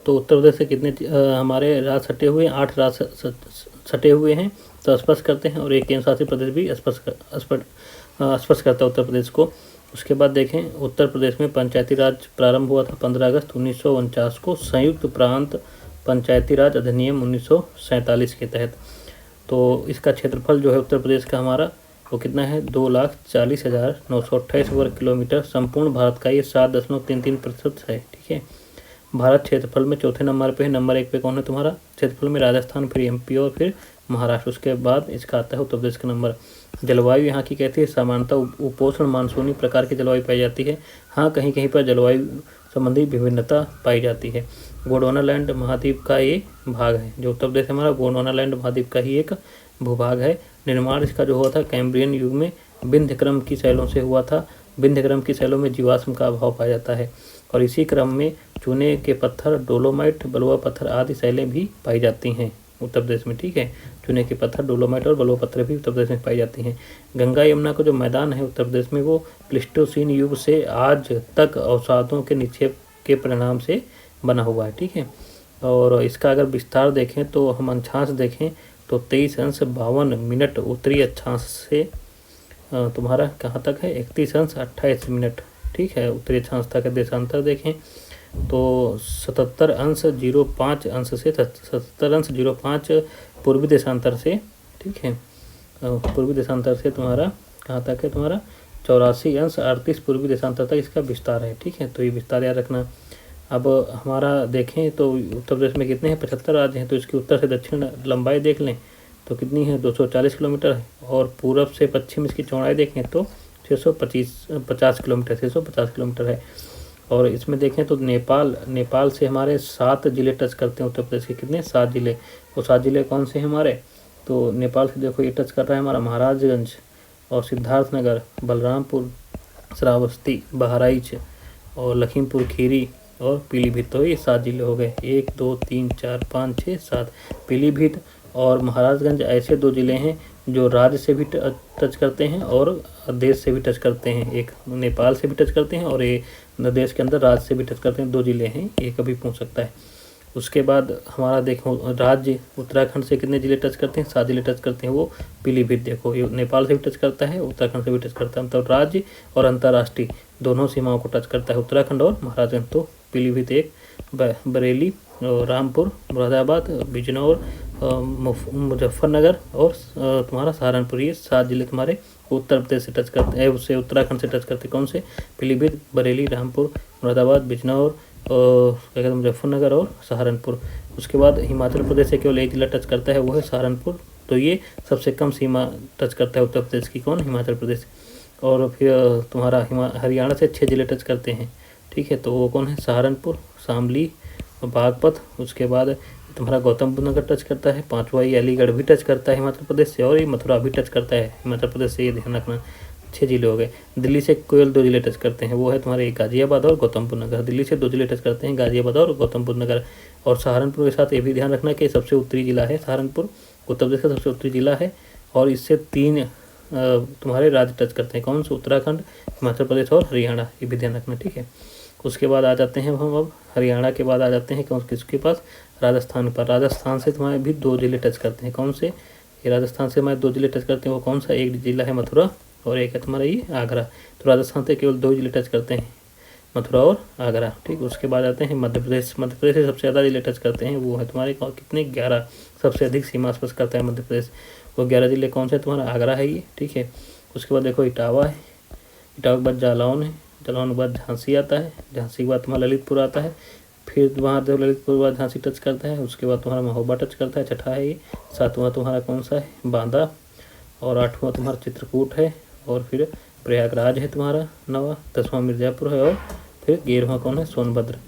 तो उत्तर प्रदेश से कितने हमारे राज्य सटे हुए हैं, 8 राज्य सटे हुए हैं, तो स्पष्ट करते हैं। और एक केंद्र शासित प्रदेश भी स्पष्ट करता है उत्तर प्रदेश को। उसके बाद देखें, उत्तर प्रदेश में पंचायती राज प्रारंभ हुआ था 15 अगस्त 1949 को संयुक्त प्रांत पंचायती राज अधिनियम 1947 के तहत। तो इसका क्षेत्रफल जो है उत्तर प्रदेश का हमारा वो कितना है, 2,40,928 वर्ग किलोमीटर। संपूर्ण भारत का ये 7.33% है। ठीक है, भारत क्षेत्रफल में चौथे नंबर पे है। नंबर 1 पे कौन है तुम्हारा क्षेत्रफल में, राजस्थान, फिर एमपी और फिर महाराष्ट्र। उसके बाद इसका आता है उत्तर प्रदेश का नंबर। जलवायु यहाँ की कहती है सामान्यतः उपोष्ण मानसूनी प्रकार की जलवायु पाई जाती है। हाँ, कहीं कहीं पर जलवायु संबंधी विभिन्नता पाई जाती है। गोंडवानालैंड महाद्वीप का ये भाग है। जो उत्तर प्रदेश हमारा गोंडवानालैंड महाद्वीप का ही एक भूभाग है। निर्माण इसका जो हुआ था कैम्ब्रियन युग में विंध्य क्रम की शैलों से हुआ था। विंध्य क्रम की शैलों में जीवाश्म का अभाव पाया जाता है और इसी क्रम में चूने के पत्थर, डोलोमाइट, बलुआ पत्थर आदि शैलें भी पाई जाती हैं उत्तर प्रदेश में। ठीक है, चूने के पत्थर, डोलोमाइट और बलुआ पत्थर भी उत्तर प्रदेश में पाई जाती हैं। गंगा यमुना का जो मैदान है उत्तर प्रदेश में वो प्लिस्टोसीन युग से आज तक अवसादों के निक्षेप के परिणाम से बना हुआ है। ठीक है, और इसका अगर विस्तार देखें तो हम अक्षांश देखें तो 23:52 उत्तरी अक्षांश से तुम्हारा कहाँ तक है, 31:28। ठीक है, उत्तरी अक्षांश तक देशांतर देखें तो 77:05 से 77:05 पूर्वी देशांतर से। ठीक है, पूर्वी देशांतर से तुम्हारा कहाँ तक है, तुम्हारा 84:38 पूर्वी देशांतर तक इसका विस्तार है। ठीक है, तो ये विस्तार याद रखना। अब हमारा देखें तो उत्तर प्रदेश में कितने हैं, 75 राज्य हैं। तो इसकी उत्तर से दक्षिण लंबाई देख लें तो कितनी है, 240 किलोमीटर है। और पूरब से पश्चिम इसकी चौड़ाई देखें तो 650 किलोमीटर है। और इसमें देखें तो नेपाल से हमारे 7 जिले टच करते हैं उत्तर प्रदेश के। कितने, 7 जिले। वो 7 जिले कौन से हैं हमारे, तो नेपाल से देखो ये टच कर रहा है हमारा महाराजगंज और सिद्धार्थनगर, बलरामपुर, श्रावस्ती, बहराइच और लखीमपुर खीरी और पीलीभीत। तो ये 7 जिले हो गए, 1 2 3 4 5 6 7। पीलीभीत और महाराजगंज ऐसे 2 जिले हैं जो राज्य से भी टच करते हैं और देश से भी टच करते हैं। एक नेपाल से भी टच करते हैं और ये देश के अंदर राज्य से भी टच करते हैं। 2 जिले हैं, ये कभी पूछ सकता है। उसके बाद हमारा देखो राज्य उत्तराखंड से कितने जिले टच करते हैं, 7 जिले टच करते हैं। वो पीलीभीत देखो ये नेपाल से भी टच करता है, उत्तराखंड से भी टच करता है। मतलब राज्य और अंतर्राष्ट्रीय दोनों सीमाओं को टच करता है उत्तराखंड और महाराजगंज। तो पीलीभीत एक, बरेली, रामपुर, मुरादाबाद, बिजनौर, मुजफ्फरनगर और तुम्हारा सहारनपुर, ये 7 जिले तुम्हारे उत्तर प्रदेश से टच करते हैं, उससे उत्तराखंड से टच करते हैं। कौन से, पीलीभीत, बरेली, रामपुर, मुरादाबाद, बिजनौर और क्या कहते हैं मुजफ्फरनगर और सहारनपुर। उसके बाद हिमाचल प्रदेश से केवल 1 जिला टच करता है, वो है सहारनपुर। तो ये सबसे कम सीमा टच करता है उत्तर प्रदेश की, कौन, हिमाचल प्रदेश। और फिर तुम्हारा हरियाणा से 6 जिले टच करते हैं। ठीक है, तो वो कौन है, सहारनपुर, शामली, बागपत। उसके बाद तुम्हारा गौतम बुद्ध नगर टच करता है। 5वां ये अलीगढ़ भी टच करता है हिमाचल प्रदेश से, और ये मथुरा भी टच करता है हिमाचल प्रदेश से, ये ध्यान रखना। 6 जिले हो गए। दिल्ली से केवल 2 जिले टच करते हैं, वो है तुम्हारे गाजियाबाद और गौतम बुद्ध नगर। दिल्ली से 2 जिले टच करते हैं, गाजियाबाद और गौतम बुद्ध नगर। और सहारनपुर के साथ ये भी ध्यान रखना कि सबसे उत्तरी जिला है सहारनपुर, उत्तर प्रदेश का सबसे उत्तरी जिला है। और इससे 3 तुम्हारे राज्य टच करते हैं, कौन से, उत्तराखंड, हिमाचल प्रदेश और हरियाणा, ये भी ध्यान रखना। ठीक है, उसके बाद आ जाते हैं हम, अब हरियाणा के बाद आ जाते हैं कौन किसके पास, राजस्थान पर। राजस्थान से तुम्हारे भी 2 जिले टच करते हैं, कौन से, ये राजस्थान से हमारे 2 जिले टच करते हैं, वो कौन सा, एक जिला है मथुरा और एक है तुम्हारा ये आगरा। तो राजस्थान से केवल 2 जिले टच करते हैं, मथुरा और आगरा। ठीक, उसके बाद आते हैं मध्य प्रदेश। मध्य प्रदेश से सबसे ज़्यादा जिले टच करते हैं, वो है तुम्हारे कितने, 11। सबसे अधिक सीमा स्पर्श करता है मध्य प्रदेश। वो 11 जिले कौन से, तुम्हारा आगरा है ये। ठीक है, उसके बाद देखो इटावा है, इटावा के बाद जालौन है, जालौन के बाद झांसी आता है, झांसी के बाद तुम्हारा ललितपुर आता है। फिर वहाँ जो ललितपुर के बाद झांसी टच करता है, उसके बाद तुम्हारा महोबा टच करता है, 6ठा है ये। 7वां तुम्हारा कौन सा है, बांदा। और 8वां तुम्हारा चित्रकूट है। और फिर प्रयागराज है तुम्हारा 9वां। 10वां मिर्ज़ापुर है और फिर 11वां कौन है, सोनभद्र।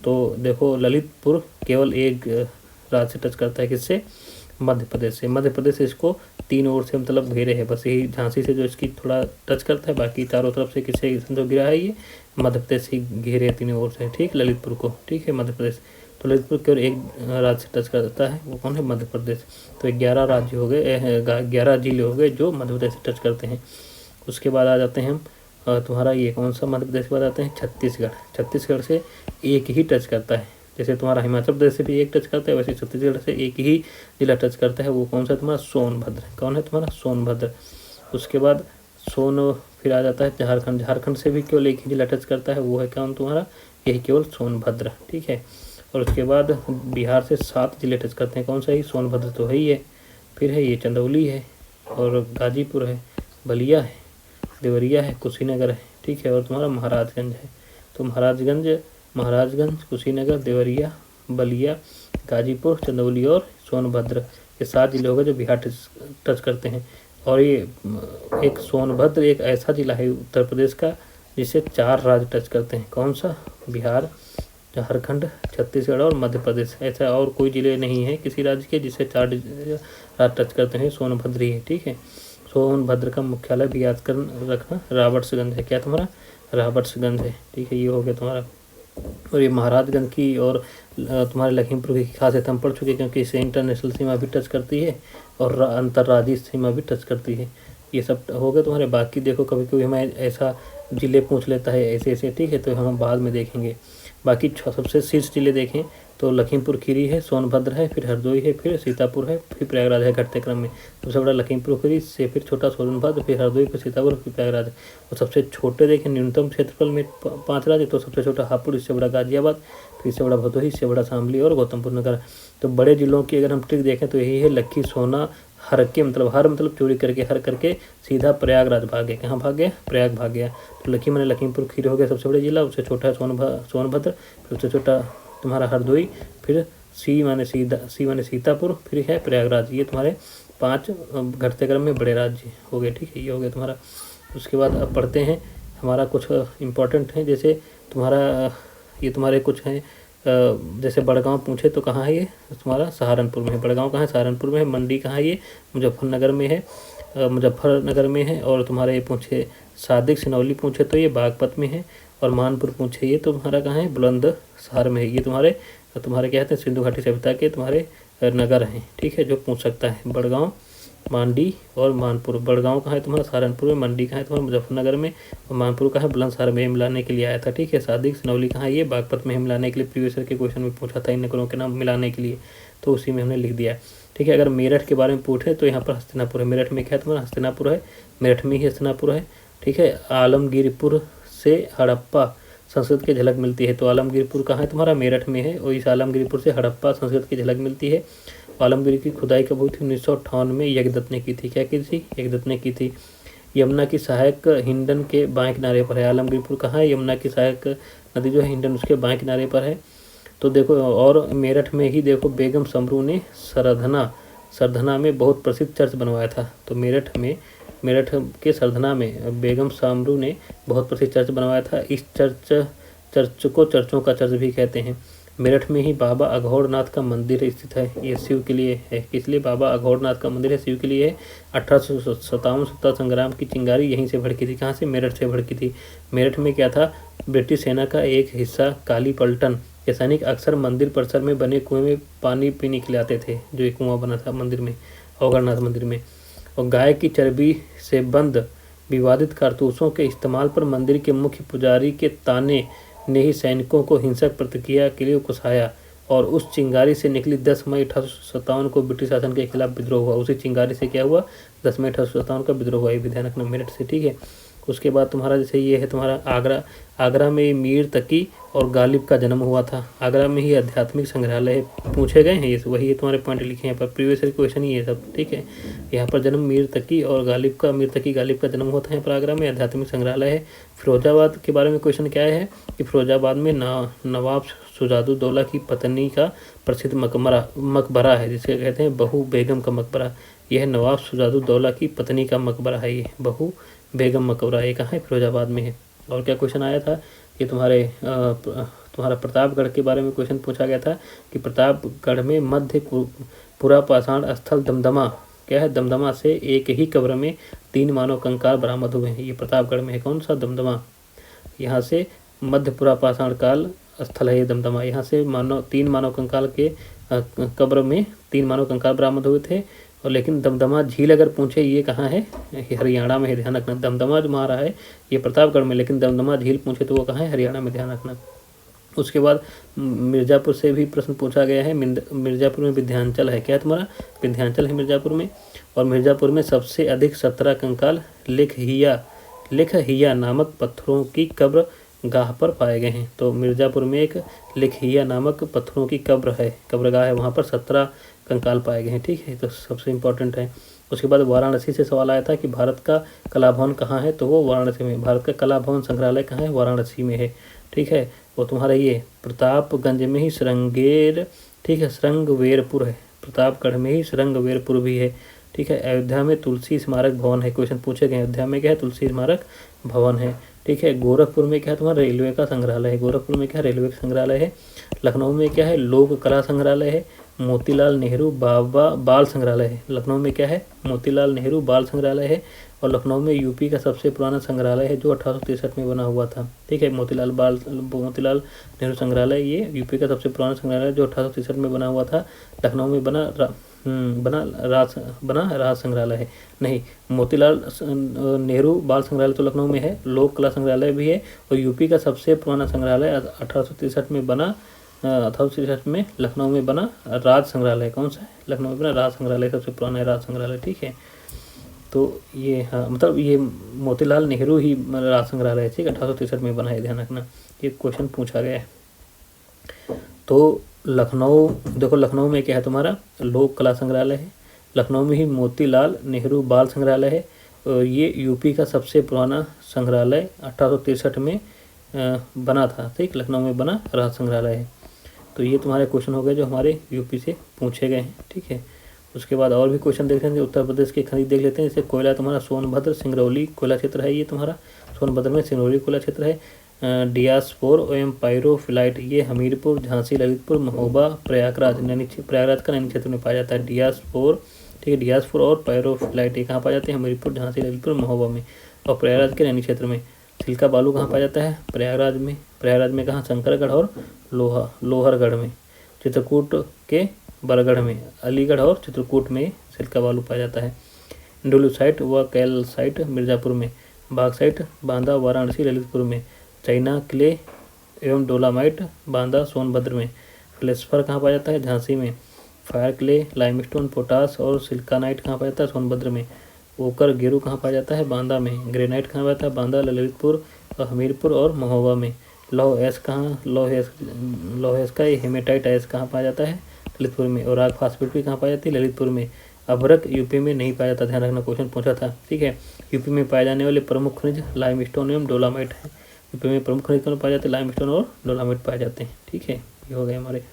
तो देखो ललितपुर केवल एक राज्य से टच करता है, किससे, मध्य प्रदेश से। मध्य प्रदेश से इसको 3 ओर से मतलब घेरे है, बस यही झांसी से जो इसकी थोड़ा टच करता है, बाकी चारों तरफ से किससे जो गिरा है ये मध्य प्रदेश ही घेरे 3 ओर से। ठीक, ललितपुर को। ठीक है, मध्य प्रदेश। तो ललितपुर केवल एक राज्य से टच करता है, वो कौन है, मध्य प्रदेश। तो 11 राज्य हो गए, 11 जिले हो गए जो मध्य प्रदेश से टच करते हैं। उसके बाद आ जाते हैं हम तुम्हारा ये कौन सा मध्य प्रदेश के बाद आते हैं, छत्तीसगढ़। छत्तीसगढ़ से एक ही टच करता है, जैसे तुम्हारा हिमाचल प्रदेश से भी एक टच करता है, वैसे छत्तीसगढ़ से एक ही जिला टच करता है, वो कौन सा तुम्हारा सोनभद्र। कौन है तुम्हारा सोनभद्र। उसके बाद फिर आ जाता है झारखंड। झारखंड से भी केवल एक ही जिला टच करता है, वो है कौन तुम्हारा, यही केवल सोनभद्र, ठीक है। और उसके बाद बिहार से 7 जिले टच करते हैं, कौन सा ही, सोनभद्र तो है ही है, फिर है ये चंदौली है, और गाजीपुर है, बलिया है, देवरिया है, कुशीनगर है, ठीक है, और तुम्हारा महाराजगंज है। तो महाराजगंज, कुशीनगर, देवरिया, बलिया, गाजीपुर, चंदौली और सोनभद्र, ये 7 जिले हो गए जो बिहार टच करते हैं। और ये एक सोनभद्र एक ऐसा जिला है उत्तर प्रदेश का जिसे 4 राज्य टच करते हैं, कौन सा, बिहार, झारखंड, छत्तीसगढ़ और मध्य प्रदेश। ऐसा और कोई जिले नहीं है किसी राज्य के जिसे 4 राज्य टच करते हैं, सोनभद्र ही है, ठीक है। सोनभद्र का मुख्यालय भी याद कर रखना, रॉबर्ट्सगंज है, क्या तुम्हारा, रॉबर्ट्सगंज है, ठीक है, ये हो गया तुम्हारा। और ये महाराजगंज की और तुम्हारे लखीमपुर की खासियत हम पढ़ चुके हैं, क्योंकि इसे इंटरनेशनल सीमा भी टच करती है और अंतर्राज्यीय सीमा भी टच करती है। ये सब हो गए तुम्हारे। बाकी देखो कभी कभी हमें ऐसा जिले पूछ लेता है ऐसे ऐसे, ठीक है, तो हम बाद में देखेंगे। बाकी सबसे शीर्ष जिले देखें तो लखीमपुर खीरी है, सोनभद्र है, फिर हरदोई है, फिर सीतापुर है, फिर प्रयागराज है घटते क्रम में। सबसे बड़ा लखीमपुर खीरी से फिर छोटा सोनभद्र, फिर हरदोई, फिर सीतापुर, फिर प्रयागराज। और सबसे छोटे देखें न्यूनतम क्षेत्रफल में 5 राज्य, तो सबसे छोटा हापुड़, इससे बड़ा गाजियाबाद, फिर इससे बड़ा भदोही, इससे बड़ा शामली और गौतमबुद्ध नगर। तो बड़े जिलों की अगर हम ट्रिक देखें तो यही है, लक्की, सोना, हर के मतलब हर मतलब चोरी करके, हर करके सीधा प्रयागराज भाग गया। कहाँ भाग गया, प्रयाग भाग गया। तो लखी मैंने लखीमपुर खीरी हो गया सबसे बड़ा जिला, उससे छोटा है सोनभद्र, फिर उससे छोटा तुम्हारा हरदोई, फिर सी माने सीतापुर, फिर है प्रयागराज। ये तुम्हारे 5 घटते क्रम में बड़े राज्य हो गए, ठीक है, ये हो गया तुम्हारा। उसके बाद अब पढ़ते हैं हमारा कुछ इम्पोर्टेंट है, जैसे तुम्हारा ये तुम्हारे कुछ हैं, जैसे बड़गांव पूछे तो कहाँ है ये तुम्हारा, सहारनपुर में है। बड़गांव कहाँ है, सहारनपुर में है। मंडी कहाँ है, ये मुजफ्फरनगर में है, मुजफ्फरनगर में है। और तुम्हारा ये पूछे सादिक सिनौली पूछे तो ये बागपत में है। और मानपुर पूछे ये तुम्हारा कहाँ है, बुलंदशहर में है। ये तुम्हारे क्या कहते हैं, सिंधु घाटी सभ्यता के तुम्हारे नगर हैं, ठीक है, जो पूछ सकता है। बड़गांव, मांडी और मानपुर। बड़गांव कहाँ है तुम्हारा, सहारनपुर में। मंडी कहाँ है तुम्हारा, मुजफ्फरनगर में। और मानपुर कहाँ है, बुलंदशहर में मिलाने के लिए आया था, ठीक है। सादिक सिनौली कहाँ है, ये बागपत में मिलाने के लिए प्रीवियस ईयर के क्वेश्चन में पूछा था इन नगरों के नाम मिलाने के लिए, तो उसी में हमने लिख दिया, ठीक है। अगर मेरठ के बारे में पूछे तो यहाँ पर हस्तिनापुर है। मेरठ में क्या है तुम्हारा, हस्तिनापुर है, मेरठ में ही हस्तिनापुर है, ठीक है। आलमगीरपुर से हड़प्पा संस्कृत की झलक मिलती है, तो आलमगीरपुर कहाँ है तुम्हारा, मेरठ में है। और इस आलमगीरपुर से हड़प्पा संस्कृत की झलक मिलती है। आलमगीर की खुदाई कब हुई थी, 1958 में यज्ञदत्त ने की थी। क्या की थी, यज्ञदत्त ने की थी। यमुना की सहायक हिंडन के बाएं किनारे पर है। आलमगीरपुर कहाँ है, यमुना की सहायक नदी जो है हिंडन उसके बाएं किनारे पर है। तो देखो, और मेरठ में ही देखो बेगम समरू ने सरधना में बहुत प्रसिद्ध चर्च बनवाया था। तो मेरठ के सरधना में बेगम समरू ने बहुत प्रसिद्ध चर्च बनवाया था। इस चर्च को चर्चों का चर्च भी कहते हैं। मेरठ में ही बाबा अघोरनाथ का मंदिर स्थित है। ये शिव के लिए है, किस लिए, बाबा अघोरनाथ का मंदिर है, शिव के लिए है। 1857 स्वतंत्रता संग्राम की चिंगारी यहीं से भड़की थी। कहाँ से, मेरठ से भड़की थी। मेरठ में क्या था, ब्रिटिश सेना का एक हिस्सा काली पलटन के सैनिक अक्सर मंदिर परिसर में बने कुएं में पानी पीने के लिए आते थे, जो एक कुआं बना था मंदिर में, अघोरनाथ मंदिर में। और गाय की चर्बी से बंद विवादित कारतूसों के इस्तेमाल पर मंदिर के मुख्य पुजारी के ताने ने ही सैनिकों को हिंसक प्रतिक्रिया के लिए उकसाया। और उस चिंगारी से निकली 10 मई 1857 को ब्रिटिश शासन के खिलाफ विद्रोह हुआ। उसी चिंगारी से क्या हुआ, 10 मई 1857 का विद्रोह हुआ। ये भी ध्यान रखना, मेरठ से, ठीक है। उसके बाद तुम्हारा जैसे ये है तुम्हारा आगरा में मीर तकी और गालिब का जन्म हुआ था। आगरा में ही आध्यात्मिक संग्रहालय पूछे गए हैं, ये वही तुम्हारे पॉइंट लिखे हैं यहाँ पर, प्रीवियस क्वेश्चन ही है सब, ठीक है। यहाँ पर जन्म मीर तकी गालिब का जन्म हुआ था यहाँ पर आगरा में, आध्यात्मिक संग्रहालय है। फिरोजाबाद के बारे में क्वेश्चन क्या है कि फिरोजाबाद में नवाब शुजाउद्दौला की पत्नी का प्रसिद्ध मकबरा है, जिसे कहते हैं बहू बेगम का मकबरा। यह नवाब शुजाउद्दौला की पत्नी का मकबरा है, ये बहू बेगम मकबरा, ये कहाँ है, फिरोजाबाद में है। और क्या क्वेश्चन आया था, ये तुम्हारा प्रतापगढ़ के बारे में क्वेश्चन पूछा गया था कि प्रतापगढ़ में मध्य पुरापाषाण स्थल दमदमा, क्या है, दमदमा से एक ही कब्र में 3 मानव कंकाल बरामद हुए हैं। ये प्रतापगढ़ में है, कौन सा, दमदमा। यहाँ से मध्य पुरापाषाण काल स्थल है ये दमदमा। यहाँ से 3 मानव कंकाल के कब्र में 3 मानव कंकाल बरामद हुए थे। और लेकिन दमदमा झील अगर पूछे ये कहाँ है, हरियाणा में है, ध्यान रखना। दमदमा जो हमारा है ये प्रतापगढ़ में, लेकिन दमदमा झील पूछे तो वो कहाँ है, हरियाणा में, ध्यान रखना। उसके बाद मिर्ज़ापुर से भी प्रश्न पूछा गया है। मिर्ज़ापुर में विंध्याचल है, क्या है तुम्हारा, विंध्याचल है मिर्ज़ापुर में। और मिर्ज़ापुर में सबसे अधिक 17 कंकाल लेखहिया नामक पत्थरों की कब्र गाह पर पाए गए हैं। तो मिर्ज़ापुर में एक लेखहिया नामक पत्थरों की कब्रगाह है, वहाँ पर 17 कंकाल पाए गए हैं। ठीक है, तो सबसे इम्पोर्टेंट है। उसके बाद वाराणसी से सवाल आया था कि भारत का कला भवन कहाँ है, तो वो वाराणसी में। भारत का कला भवन संग्रहालय कहाँ है, वाराणसी में है। ठीक है, वो तुम्हारा ये प्रतापगंज में ही श्रृंगेर, ठीक है, श्रृंगवेरपुर है। प्रतापगढ़ में ही श्रृंगवेरपुर भी है। ठीक है, अयोध्या में तुलसी स्मारक भवन है, क्वेश्चन पूछे गए। अयोध्या में क्या है, तुलसी स्मारक भवन है। ठीक है, गोरखपुर में क्या है तुम्हारा, रेलवे का संग्रहालय है। गोरखपुर में क्या है, रेलवे का संग्रहालय है। लखनऊ में क्या है, लोक कला संग्रहालय है। मोतीलाल नेहरू बाल संग्रहालय है। लखनऊ में क्या है, मोतीलाल नेहरू बाल संग्रहालय है। और लखनऊ में यूपी का सबसे पुराना संग्रहालय है जो 1863 में बना हुआ था। ठीक है, मोतीलाल नेहरू संग्रहालय ये यूपी का सबसे पुराना संग्रहालय जो 1863 में बना हुआ था। लखनऊ में बना राज संग्रहालय है। नहीं, मोतीलाल नेहरू बाल संग्रहालय तो लखनऊ में है, लोक कला संग्रहालय भी है। और यूपी का सबसे पुराना संग्रहालय 1863 में बना, 1863 में लखनऊ में बना राज संग्रहालय। कौन सा है, लखनऊ में बना राज संग्रहालय, सबसे पुराना है राज संग्रहालय। ठीक है, तो ये हाँ, मतलब ये मोतीलाल नेहरू ही राज संग्रहालय है। ठीक है, 1863 में बना है, ध्यान रखना, ये क्वेश्चन पूछा गया है। तो लखनऊ देखो, लखनऊ में क्या है तुम्हारा, लोक कला संग्रहालय है। लखनऊ में ही मोतीलाल नेहरू बाल संग्रहालय है। और ये यूपी का सबसे पुराना संग्रहालय 1863 में बना था। ठीक, लखनऊ में बना राज संग्रहालय है। तो ये तुम्हारे क्वेश्चन हो गए जो हमारे यूपी से पूछे गए हैं। ठीक है, उसके बाद और भी क्वेश्चन देख लेते हैं। उत्तर प्रदेश की खनिज देख लेते हैं। जैसे कोयला तुम्हारा सोनभद्र सिंगरौली कोयला क्षेत्र है, ये तुम्हारा सोनभद्र में सिंगरौली कोयला क्षेत्र है। डियास्पोर एवं पायरोफिलाइट ये हमीरपुर, झांसी, ललितपुर, महोबा, प्रयागराज प्रयागराज का नैनी क्षेत्र में पाया जाता है। डियास्पोर, ठीक है, डियास्पोर और पायरोफिलाइट ये कहाँ पाए जाते हैं, हमीरपुर, झांसी, ललितपुर, महोबा में। और प्रयागराज के नैनी क्षेत्र में। सिल्का बालू कहाँ पाया जाता है, प्रयागराज में। प्रयागराज में कहाँ, शंकरगढ़ और लोहरगढ़ में। चित्रकूट के बरगढ़ में। अलीगढ़ और चित्रकूट में सिल्का बालू पाया जाता है। इंडोलूसाइट व कैलसाइट मिर्ज़ापुर में। बाक्साइट बांदा, वाराणसी, ललितपुर में। चाइना क्ले एवं डोलामाइट बांदा, सोनभद्र में। फ्लेस्फर कहाँ पाया जाता है, झांसी में। फायर क्ले, लाइमस्टोन, पोटास और सिल्कानाइट कहाँ पाया जाता है, सोनभद्र में। ओकर गेरू कहाँ पाया जाता है, बांदा में। ग्रेनाइट कहाँ पाया जाता है, बांदा, ललितपुर, हमीरपुर और महोबा में। लौह एस का हेमेटाइट एस कहाँ पाया जाता है, ललितपुर में। और राग फास्फेट भी कहाँ पाई जाती है, ललितपुर में। अभ्रक यूपी में नहीं पाया जाता, ध्यान रखना, क्वेश्चन पूछा था। ठीक है, यूपी में पाए जाने वाले प्रमुख खनिज लाइमस्टोन एवं डोलामाइट है। यूपी में प्रमुख खनिज कौन पाए जाते हैं, लाइमस्टोन और डोलामाइट पाए जाते हैं। ठीक है, ये हो गए हमारे